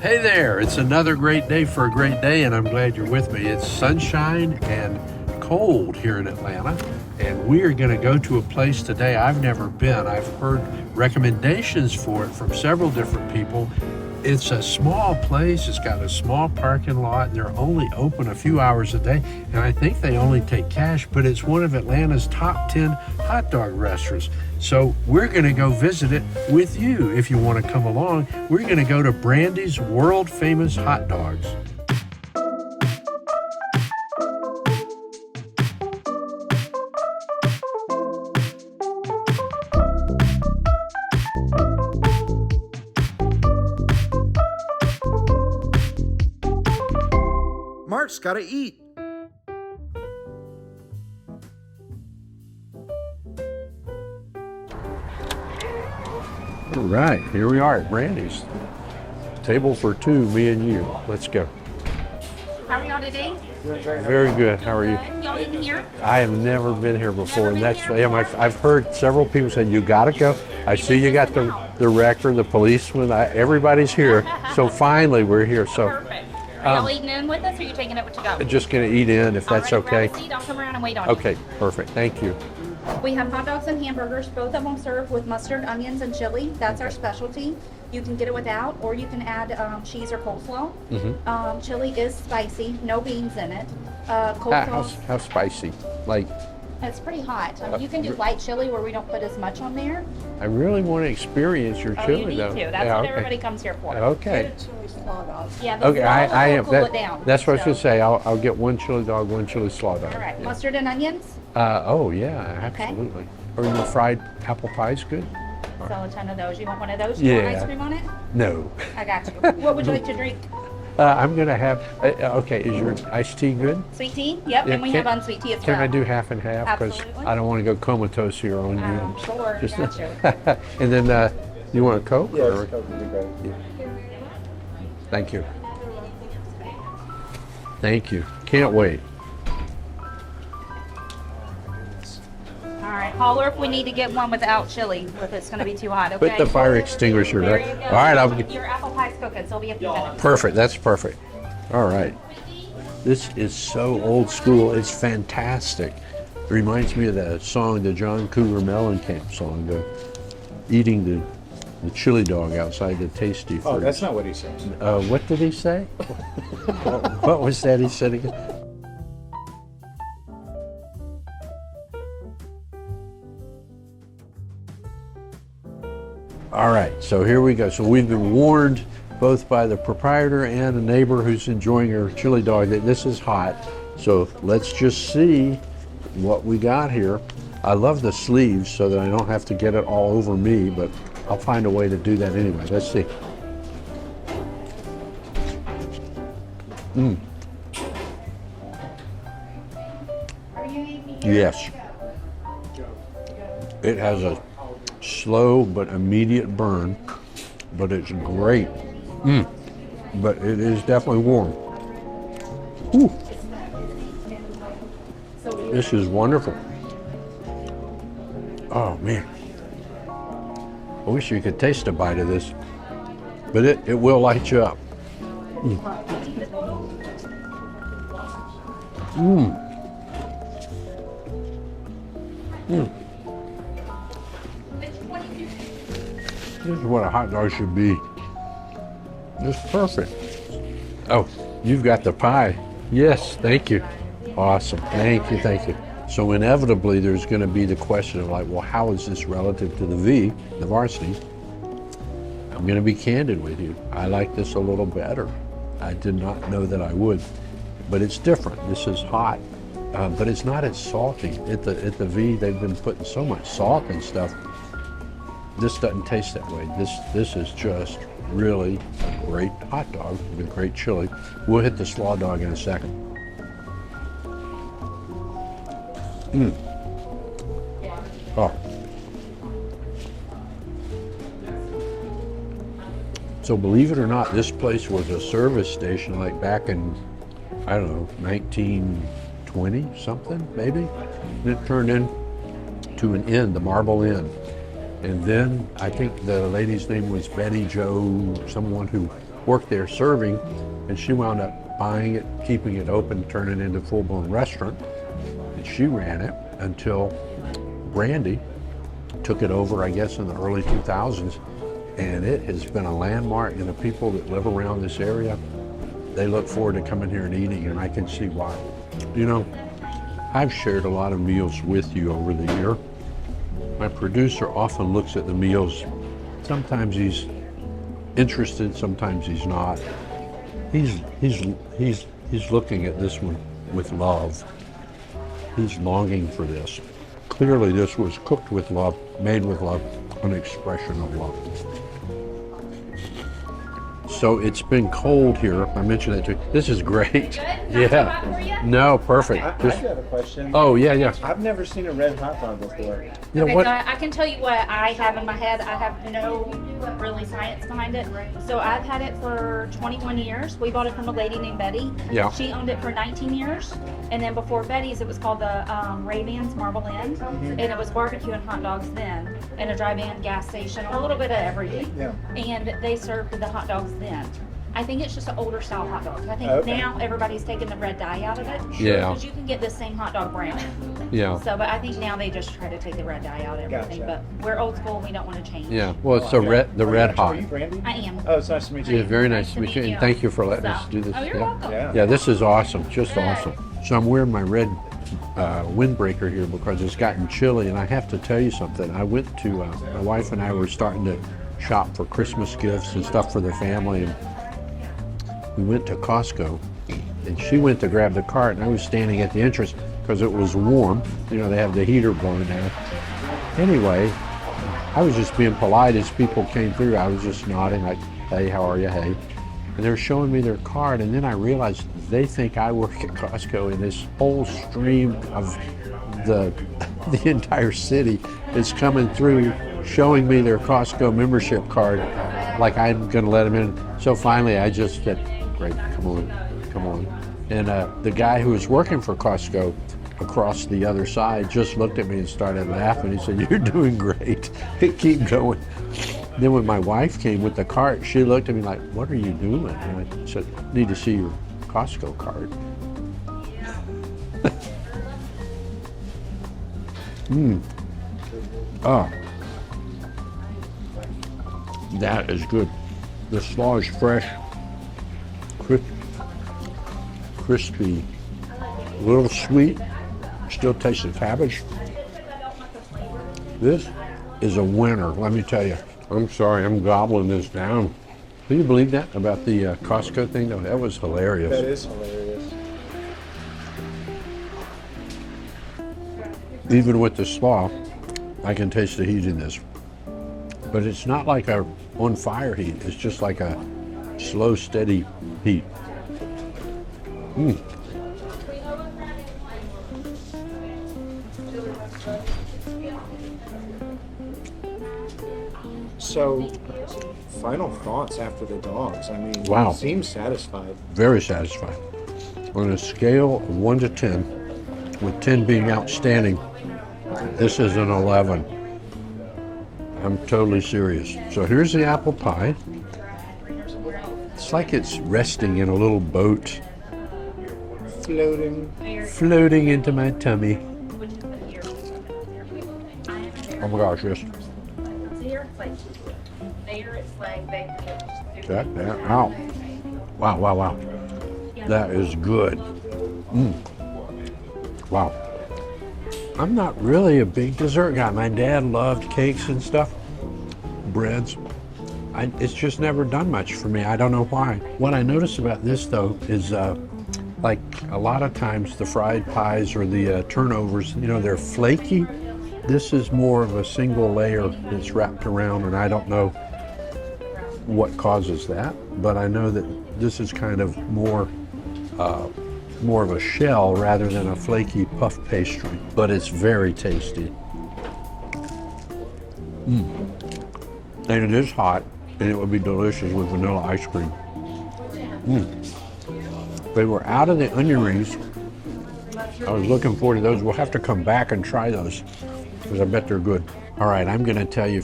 Hey there, it's another great day for a great day, and I'm glad you're with me. It's sunshine and cold here in Atlanta, and we are going to go to a place today I've never been. I've heard recommendations for it from several different people. It's a small place, it's got a small parking lot, and they're only open a few hours a day, and I think they only take cash, but it's one of Atlanta's top 10 hot dog restaurants. So we're going to go visit it with you if you want to come along. We're going to go to Brandi's world famous hot dogs. Mark's gotta eat. All right, here we are at Brandi's. Table for two, me and you. Let's go. How are y'all today? Very good. How are you? Y'all eating here? I have never been here before, and that's I've heard several people say you got to go. I see you got the wrecker, the policeman. Everybody's here, so finally we're here. So. Perfect. Are y'all eating in with us, or are you taking it to go? Just gonna eat in if that's Alrighty, okay. grab a seat, I'll come around and wait on you. Okay, perfect. Thank you. We have hot dogs and hamburgers, both of them served with mustard, onions, and chili. That's our specialty. You can get it without, or you can add cheese or coleslaw. Chili is spicy, no beans in it. Coleslaw, How spicy? Like, it's pretty hot. You can do light chili where we don't put as much on there. I really want to experience your Oh, chili you need though. to. That's what everybody comes here for. Okay. Yeah, the Okay, I will am. cool it down. That's what I was So- gonna say. I'll get one chili dog, one chili slaw dog. All right, Yeah. mustard and onions. Oh yeah, absolutely. Are your fried apple pies good? So a ton of those. You want one of those? You want Yeah. ice cream on it? No. I got you. What would you like to drink? I'm gonna have. Okay, is your iced tea good? Sweet tea? Yep, Yeah, and we have unsweet tea as well. Can I do half and half? Because Absolutely. I don't want to go comatose here on you. I'm sure. Just- Got you. And then you want a Coke? Yes, or- Coke would be great. Thank you. Thank you. Can't wait. All right, holler if we need to get one without chili, if it's going to be too hot, okay? Put the fire extinguisher There there. you go. All right, I'll get. Your apple pie's cooking, so it'll be a few minutes. Perfect. That's perfect. All right. This is so old school. It's fantastic. It reminds me of the song, the John Cougar Mellencamp song, eating the chili dog outside the Tasty Oh, Fruit. that's not what he says. What did he say? What was that he said again? All right, so here we go. So we've been warned both by the proprietor and a neighbor who's enjoying her chili dog that this is hot. So let's just see what we got here. I love the sleeves so that I don't have to get it all over me, but I'll find a way to do that anyway. Let's see. Yes. It has a slow but immediate burn, but it's great. But it is definitely warm. Whew. This is wonderful. Oh man. I wish you could taste a bite of this, but it will light you up. This is what a hot dog should be. It's perfect. Oh, you've got the pie. Yes, thank you. Awesome. Thank you, thank you. So inevitably there's going to be the question of like, well, how is this relative to the V, the varsity? I'm going to be candid with you. I like this a little better. I did not know that I would, but it's different. This is hot, but it's not as salty. At the V, they've been putting so much salt and stuff. This doesn't taste that way. This is just really a great hot dog with a great chili. We'll hit the slaw dog in a second. Oh. So believe it or not, this place was a service station like back in, I don't know, 1920 something maybe. And it turned into an inn, the Marble Inn. And then I think the lady's name was Betty Jo, someone who worked there serving, and she wound up buying it, keeping it open, turning it into a full-blown restaurant. And she ran it until Brandi took it over, I guess, in the early 2000s. And it has been a landmark, and the people that live around this area, they look forward to coming here and eating, and I can see why. You know, I've shared a lot of meals with you over the year. My producer often looks at the meals. Sometimes he's interested, sometimes he's not. He's looking at this one with love. He's longing for this. Clearly this was cooked with love, made with love, an expression of love. So it's been cold here. I mentioned that too. This is great. Yeah. No, perfect. I have a question. Oh, yeah. I've never seen a red hot dog before. You know Okay, what? so I can tell you what I have in my head. I have no really science behind it. So I've had it for 21 years. We bought it from a lady named Betty. Yeah. She owned it for 19 years. And then before Betty's, it was called the Ray-Bans Marble Inn. And it was barbecue and hot dogs then, and a drive-in gas station, a little bit of everything. Yeah. And they served the hot dogs then. I think it's just an older style hot dog. I think Okay. now everybody's taking the red dye out of it. Yeah. Because you can get this same hot dog brown. Yeah. So, but I think now they just try to take the red dye out of everything. Gotcha. But we're old school. We don't want to change. Yeah. Well, it's the red hot. Are you Brandi? I am. Oh, it's nice to meet you. Yeah, very nice to meet you, and thank you for letting us do this. Oh, you're welcome. Yeah. Yeah, this is awesome, just Good. awesome. So I'm wearing my red windbreaker here because it's gotten chilly, and I have to tell you something. I went to, my wife and I were starting to shop for Christmas gifts and stuff for the family, and we went to Costco, and she went to grab the cart, and I was standing at the entrance because it was warm. You know, they have the heater blowing now. Anyway, I was just being polite as people came through. I was just nodding like, hey, how are you, hey? And they're showing me their card, and then I realized they think I work at Costco, and this whole stream of the entire city is coming through showing me their Costco membership card like I'm gonna let them in. So finally I just said, great, come on. And the guy who was working for Costco across the other side just looked at me and started laughing. He said, you're doing great, keep going. Then when my wife came with the cart, she looked at me like, what are you doing? And I said, need to see your Costco card. Oh, that is good. The slaw is fresh, crispy, a little sweet, still tastes the cabbage. This is a winner, let me tell you. I'm sorry, I'm gobbling this down. Can you believe that about the Costco thing? though? That was hilarious. That is hilarious. Even with the slaw, I can taste the heat in this. But it's not like a on fire heat, it's just like a slow, steady heat. So, final thoughts after the dogs. I mean, Wow. you seem satisfied. Very satisfied. On a scale of 1 to 10, with 10 being outstanding, this is an 11. I'm totally serious. So here's the apple pie. It's like it's resting in a little boat, floating into my tummy. Oh my gosh, yes. Check that out. Wow. That is good. Wow. I'm not really a big dessert guy. My dad loved cakes and stuff, breads. It's just never done much for me. I don't know why. What I notice about this though is like a lot of times the fried pies or the turnovers, you know, they're flaky. This is more of a single layer that's wrapped around, and I don't know what causes that, but I know that this is kind of more of a shell rather than a flaky puff pastry, but it's very tasty. And it is hot, and it would be delicious with vanilla ice cream. They were out of the onion rings. I was looking forward to those. We'll have to come back and try those because I bet they're good. All right, I'm gonna tell you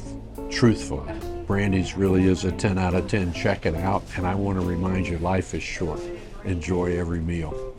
truthfully, Brandy's really is a 10 out of 10. Check it out. And I want to remind you, life is short. Enjoy every meal.